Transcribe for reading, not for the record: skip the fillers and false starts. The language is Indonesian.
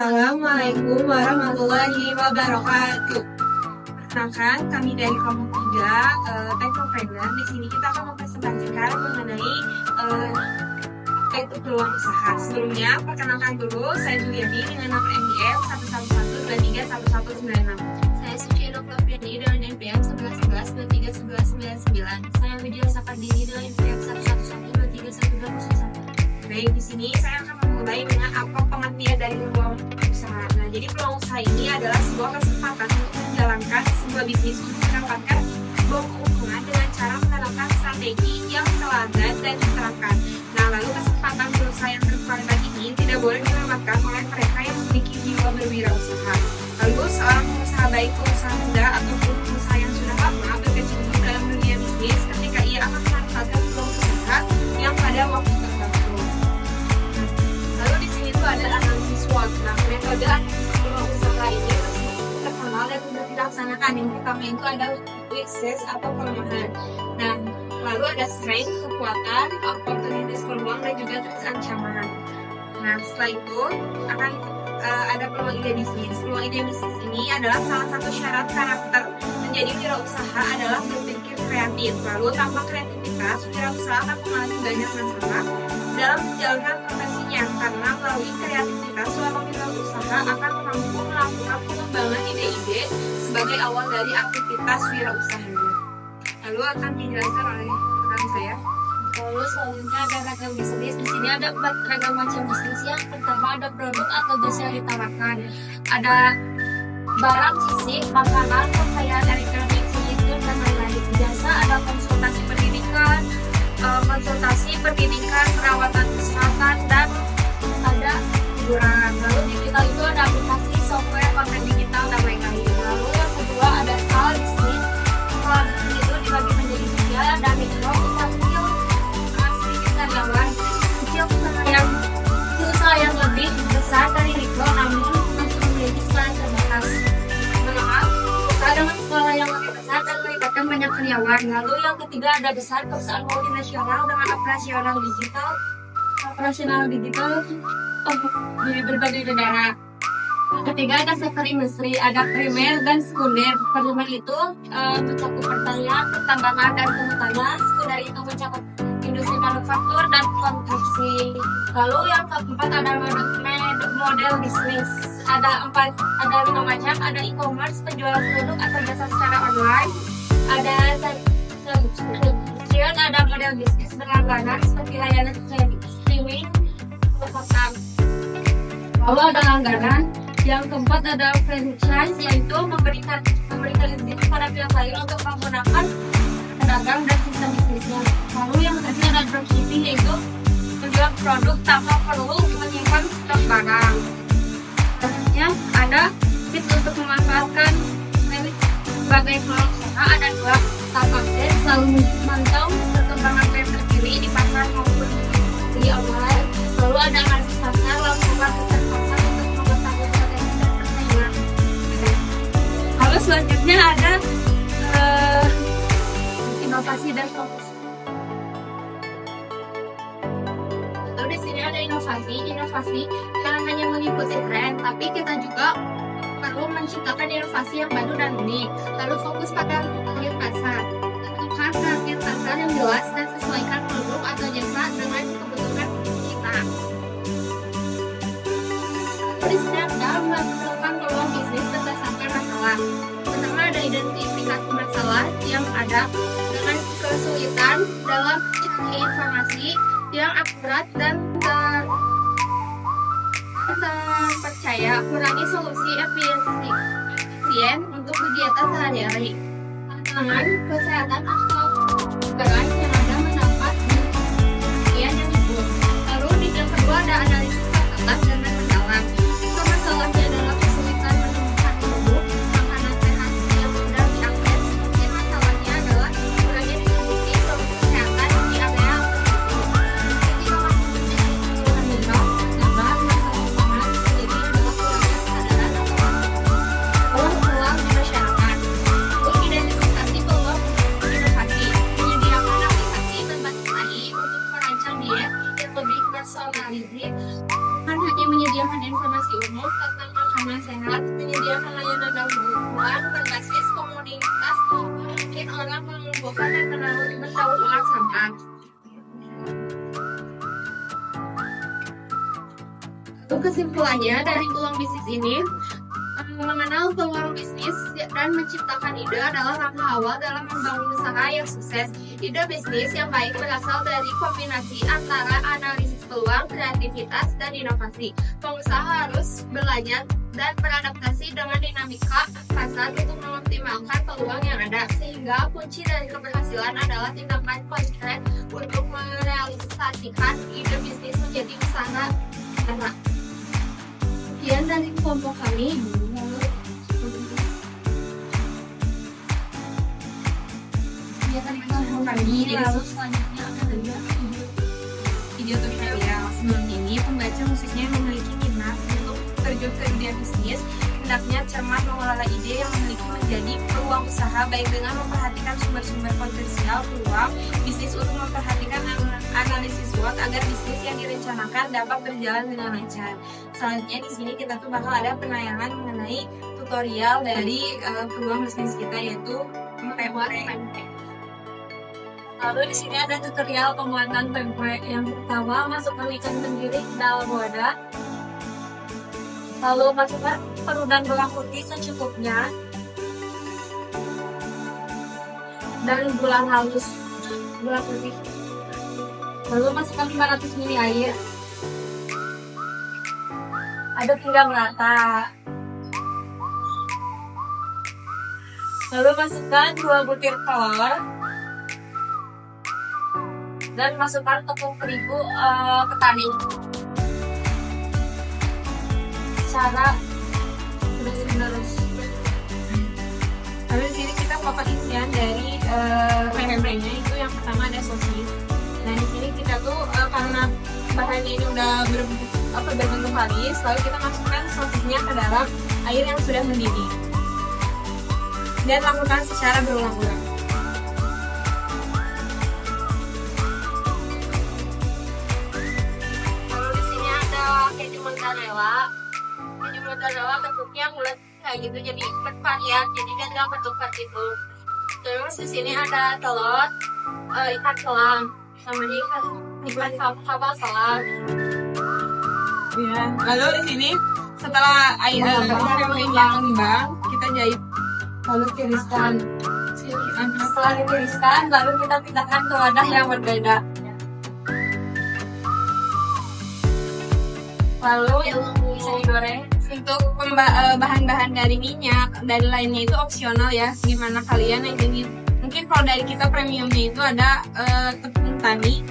Assalamualaikum warahmatullahi wabarakatuh. Perkenalkan, kami dari kelompok 3 Technopreneur. Di sini kita akan mempresentasikan mengenai apa itu peluang usaha. Sebelumnya, perkenalkan dulu, saya Juliani dengan nomor NPM 111231196. Saya Suci Noviani dengan NPM 1111231199. Saya Widya Sapardini dengan NPM 111231101. Baik, di sini saya akan memulai dengan apa pengertian dari peluang usaha. Nah, jadi peluang usaha ini adalah sebuah kesempatan untuk menjalankan sebuah bisnis untuk mendapatkan sebuah keuntungan dengan cara menerapkan strategi yang teladan dan diterapkan. Nah, lalu kesempatan berusaha yang berkualitas ini tidak boleh dilewatkan oleh mereka yang memiliki jiwa berwirausaha. Lalu, seorang pengusaha baik pengusaha muda ataupun pengusaha yang sudah lama berkecimpung dalam dunia bisnis ketika ia akan memanfaatkan peluang usaha yang pada waktu tertentu. Lalu di sini tuh ada analisis SWOT. Nah, metode analisis peluang usaha ini terkenal dan mudah dilaksanakan. Yang pertama itu ada weakness atau kelemahan. Nah, lalu ada strength, kekuatan, opportunities, peluang, dan juga ancaman. Nah, setelah itu akan ada peluang ide bisnis. Peluang ide bisnis ini adalah salah satu syarat karakter menjadi wirausaha adalah berpikir kreatif. Lalu tanpa kreativitas, wirausaha akan mengalami banyak masalah dalam menjalankan profesinya, karena melalui kreativitas seorang wirausaha akan mampu melakukan pengembangan ide-ide sebagai awal dari aktivitas wirausahanya. Lalu akan dijelaskan oleh rekan saya. Lalu selanjutnya ada ragam bisnis. Di sini ada 4 ragam macam bisnis. Yang pertama ada produk atau jasa yang ditawarkan. Ada barang fisik, makanan, pakaian, elektronik, furnitur, dan lain-lain. Jasa ada konsultasi pendidikan, perawatan kesehatan, dan ada hiburan. Lalu digital itu ada aplikasi, software, konten digital, dan lain-lain. Lalu yang kedua ada skala bisnis. Skala bisnis itu dibagi menjadi 3, ada mikro, kecil, sedikit karyawan, usaha yang lebih besar dari mikro, namun masih memiliki skala yang terbatas. Menengah, usaha dengan skala yang lebih besar dan melibatkan banyak karyawan. Lalu yang ketiga ada besar, perusahaan multinasional dengan operasional digital di berbagai negara. Ketiga ada sektor industri, ada primer dan sekunder. Primer itu mencakup pertambangan dan kehutanan. Sekunder itu mencakup industri manufaktur dan konstruksi. Lalu yang keempat ada model bisnis. Ada 5 macam. Ada e-commerce, penjualan produk atau jasa secara online. Ada subscription, ada model bisnis berlangganan seperti layanan streaming, program. Lalu ada langganan. Yang keempat ada franchise, yaitu memberikan izin kepada pihak lain untuk menggunakan pedagang dan sistem bisnisnya. Lalu yang terakhir ada dropshipping, yaitu menjual produk tanpa perlu menyimpan stok barang. Selanjutnya ada tips untuk memanfaatkan sebagai peluang usaha. Ada 2, tahap update, selalu memantau perkembangan tren terkini di pasar maupun di online. Lalu ada analisis pasar, lalu riset pasar untuk mengetahui potensi dan persaingan. Lalu selanjutnya ada inovasi dan fokus. Lalu di sini ada inovasi jangan hanya mengikuti tren, tapi kita juga perlu menciptakan inovasi yang baru dan unik. Lalu fokus pada target pasar. Tentukan target pasar yang jelas dan sesuaikan produk atau jasa dengan kebutuhan kita. Di sini ada menentukan peluang bisnis berdasarkan masalah. Pertama ada identifikasi masalah yang ada dengan kesulitan dalam mencari informasi yang akurat dan terpercaya, kurangi solusi efisien untuk kegiatan sehari-hari. Tantangan kesehatan atau keadaan yang ada mendapat bagian yang cukup. Lalu di yang kedua ada analisis masalah dan mendalam. Jika masalahnya adalah kesulitan menemukan produk makanan sehat yang mudah diakses, mungkin masalahnya adalah kurangnya distribusi produk kesehatan di area tertentu. Ketika masih menjadi kebutuhan minimal, masalah utama jadi adalah kurangnya kesadaran atau peluang di masyarakat. Untuk identifikasi peluang inovasi, menyediakan tentang makanan sehat, menyediakan layanan daur ulang berbasis komunitas mungkin orang mengumpulkan dan mendaur ulang sampah. Kesimpulannya dari peluang bisnis ini, mengenal peluang bisnis dan menciptakan ide adalah langkah awal dalam membangun usaha yang sukses. Ide bisnis yang baik berasal dari kombinasi antara analisis peluang, kreativitas, dan inovasi. Pengusaha harus belajar dan beradaptasi dengan dinamika pasar untuk mengoptimalkan peluang yang ada, sehingga kunci dari keberhasilan adalah tindakan konkret untuk merealisasikan ide bisnis menjadi usaha. Sekian dari kelompok kami. Jadi selanjutnya akan ada video tutorial. Sebelum ini, pembaca khususnya yang memiliki minat untuk terjun ke dunia bisnis hendaknya cermat mengelola ide yang memiliki menjadi peluang usaha, baik dengan memperhatikan sumber-sumber potensial peluang bisnis untuk memperhatikan analisis SWOT agar bisnis yang direncanakan dapat berjalan dengan lancar. Selanjutnya di sini kita tuh bakal ada penayangan mengenai tutorial dari peluang bisnis kita, yaitu pembuat. Lalu di sini ada tutorial pembuatan pempek. Yang pertama, masukkan ikan tenggiri ke dalam wadah. Lalu masukkan perudan bawang putih secukupnya dan gula halus, gula putih. Lalu masukkan 500 ml air. Aduk hingga merata. Lalu masukkan 2 butir telur dan masukkan tepung terigu petani secara terus-menerus. Lalu di sini kita pokok isian dari pempeknya itu yang pertama ada sosis. Nah di sini kita tuh karena bahannya ini udah berbentuk halis, lalu kita masukkan sosisnya ke dalam air yang sudah mendidih dan lakukan secara berulang-ulang. Mozzarella bentuknya bulat kayak gitu, jadi bervarian, jadi dia nggak bentuk gitu. Terus di sini ada telur, ikan selam, sama ikan kapal selam. Ya. Lalu di sini setelah pempeknya mengembang, kita jahit lalu tiriskan. Setelah ditiriskan, lalu kita pindahkan ke wadah yang berbeda. Lalu bisa digoreng. Untuk bahan-bahan dari minyak dan lainnya itu opsional ya, gimana kalian yang ingin. Mungkin kalau dari kita premiumnya itu ada tepung tani,